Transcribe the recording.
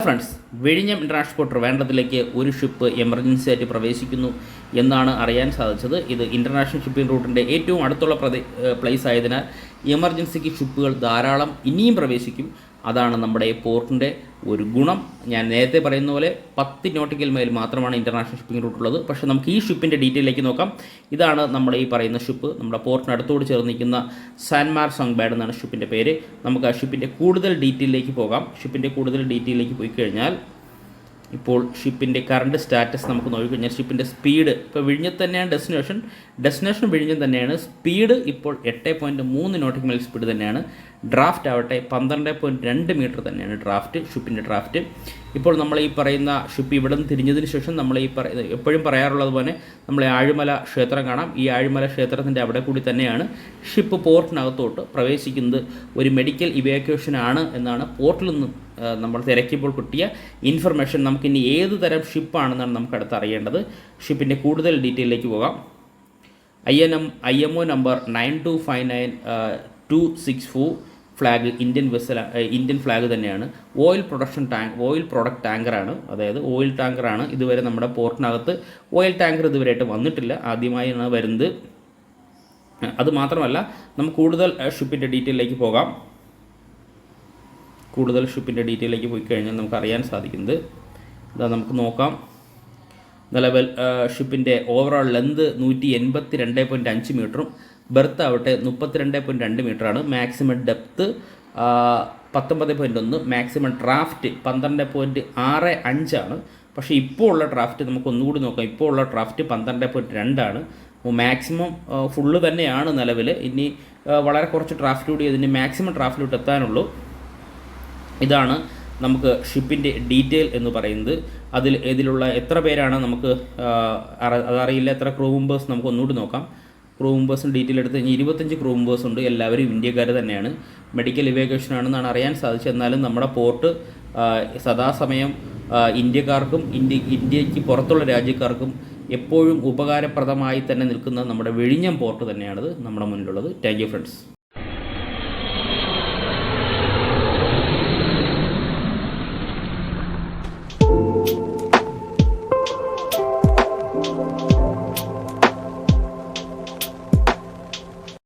Friends, വിഴിഞ്ഞം international port ട്രിവാൻഡ്രത്തിലേക്ക് ഒരു ship emergency ആയിട്ട് പ്രവേശിക്കുന്നു എന്നാണ് അറിയാൻ സാധിച്ചത്. ഇത് ഇൻ്റർനാഷണൽ ഷിപ്പിംഗ് റൂട്ടിൻ്റെ ഏറ്റവും അടുത്തുള്ള പ്ലേസ് ആയതിനാൽ എമർജൻസിക്ക് ഷിപ്പുകൾ ധാരാളം ഇനിയും പ്രവേശിക്കും. അതാണ് നമ്മുടെ പോർട്ടിൻ്റെ ഒരു ഗുണം. ഞാൻ നേരത്തെ പറയുന്ന പോലെ 10 നോട്ടിക്കൽ മൈൽ മാത്രമാണ് ഇൻ്റർനാഷണൽ ഷിപ്പിംഗ് റൂട്ട് ഉള്ളത്. പക്ഷേ നമുക്ക് ഈ ഷിപ്പിൻ്റെ ഡീറ്റെയിലേക്ക് നോക്കാം. ഇതാണ് നമ്മുടെ ഈ പറയുന്ന ഷിപ്പ്. നമ്മുടെ പോർട്ടിനടുത്തോട് ചേർന്ന് നിൽക്കുന്ന സാൻമാർ സോങ്ബാഡ് എന്നാണ് ഷിപ്പിൻ്റെ പേര്. നമുക്ക് ആ ഷിപ്പിൻ്റെ കൂടുതൽ ഡീറ്റെയിലേക്ക് പോകാം. ഷിപ്പിൻ്റെ കൂടുതൽ ഡീറ്റെയിലേക്ക് പോയി കഴിഞ്ഞാൽ ഇപ്പോൾ ഷിപ്പിൻ്റെ കറണ്ട് സ്റ്റാറ്റസ് നമുക്ക് നോക്കിക്കഴിഞ്ഞാൽ ഷിപ്പിൻ്റെ സ്പീഡ് ഇപ്പോൾ വിഴിഞ്ഞത്ത് തന്നെയാണ് ഡെസ്റ്റിനേഷൻ വിഴിഞ്ഞം തന്നെയാണ്. സ്പീഡ് ഇപ്പോൾ 8.3 നോട്ടിക്കൽ മൈൽ സ്പീഡ് തന്നെയാണ്. ഡ്രാഫ്റ്റ് ആവട്ടെ 12.2 മീറ്റർ തന്നെയാണ് ഷിപ്പിൻ്റെ ഡ്രാഫ്റ്റ്. ഇപ്പോൾ നമ്മൾ ഈ പറയുന്ന ഷിപ്പ് ഇവിടെ നിന്ന് തിരിഞ്ഞതിന് ശേഷം നമ്മൾ ഈ എപ്പോഴും പറയാറുള്ളത് പോലെ നമ്മൾ ആഴിമല ക്ഷേത്രം കാണാം. ഈ ആഴിമല ക്ഷേത്രത്തിൻ്റെ അവിടെ കൂടി തന്നെയാണ് ഷിപ്പ് പോർട്ടിനകത്തോട്ട് പ്രവേശിക്കുന്നത്. ഒരു മെഡിക്കൽ ഇവാക്യുവേഷൻ ആണ് എന്നാണ് പോർട്ടിൽ നിന്ന് നമ്മൾ തിരക്കിയപ്പോൾ കിട്ടിയ ഇൻഫർമേഷൻ. നമുക്കിനി ഏത് തരം ഷിപ്പാണെന്നാണ് നമുക്ക് അടുത്ത് അറിയേണ്ടത്. ഷിപ്പിൻ്റെ കൂടുതൽ ഡീറ്റെയിലേക്ക് പോകാം. IMO number 9259264 flag Indian flag തന്നെയാണ്. ഓയിൽ പ്രൊഡക്റ്റ് ടാങ്കറാണ്, അതായത് ഓയിൽ ടാങ്കറാണ്. ഇതുവരെ നമ്മുടെ പോർട്ടിനകത്ത് ഓയിൽ ടാങ്കർ ഇതുവരെയായിട്ട് വന്നിട്ടില്ല, ആദ്യമായാണ് വരുന്നത്. അതുമാത്രമല്ല, നമുക്ക് കൂടുതൽ ഷിപ്പിൻ്റെ ഡീറ്റെയിലേക്ക് പോകാം. കൂടുതൽ ഷിപ്പിൻ്റെ ഡീറ്റെയിലേക്ക് പോയി കഴിഞ്ഞാൽ നമുക്ക് അറിയാൻ സാധിക്കുന്നത് നമുക്ക് നോക്കാം. നിലവിൽ ഷിപ്പിൻ്റെ ഓവറോൾ ലെന്ത് 182.5 മീറ്ററും ബെർത്ത് ആവട്ടെ 32.2 മീറ്ററാണ്. മാക്സിമം ഡെപ്ത്ത് 19.1, മാക്സിമം ഡ്രാഫ്റ്റ് 12.65 ആണ്. പക്ഷേ ഇപ്പോൾ ഉള്ള ഡ്രാഫ്റ്റ് നമുക്ക് ഒന്നുകൂടി നോക്കാം. ഇപ്പോൾ ഉള്ള ഡ്രാഫ്റ്റ് 12.2 ആണ്. മാക്സിമം ഫുള്ള് തന്നെയാണ് നിലവിൽ. ഇനി വളരെ കുറച്ച് ഡ്രാഫ്റ്റ് കൂടി ഇതിന് മാക്സിമം ഡ്രാഫ്റ്റിലോട്ട് എത്താനുള്ളൂ. ഇതാണ് നമുക്ക് ഷിപ്പിൻ്റെ ഡീറ്റെയിൽ എന്ന് പറയുന്നത്. ഇതിലുള്ള എത്ര പേരാണ് നമുക്ക് അതറിയില്ല. എത്ര ക്രൂ മെമ്പേഴ്സ് നമുക്ക് ഒന്നുകൂടി നോക്കാം. ക്രൂ മെമ്പേഴ്സിന് ഡീറ്റെയിൽ എടുത്ത് കഴിഞ്ഞാൽ 25 ക്രൂ മെമ്പേഴ്സ് ഉണ്ട്. എല്ലാവരും ഇന്ത്യക്കാർ തന്നെയാണ്. മെഡിക്കൽ ഇവാക്യുവേഷൻ ആണെന്നാണ് അറിയാൻ സാധിച്ചത്. എന്നാലും നമ്മുടെ പോർട്ട് സദാസമയം ഇന്ത്യക്കാർക്കും ഇന്ത്യക്ക് പുറത്തുള്ള രാജ്യക്കാർക്കും എപ്പോഴും ഉപകാരപ്രദമായി തന്നെ നിൽക്കുന്ന നമ്മുടെ വിഴിഞ്ഞം പോർട്ട് തന്നെയാണത് നമ്മുടെ മുന്നിലുള്ളത്. Thank you friends.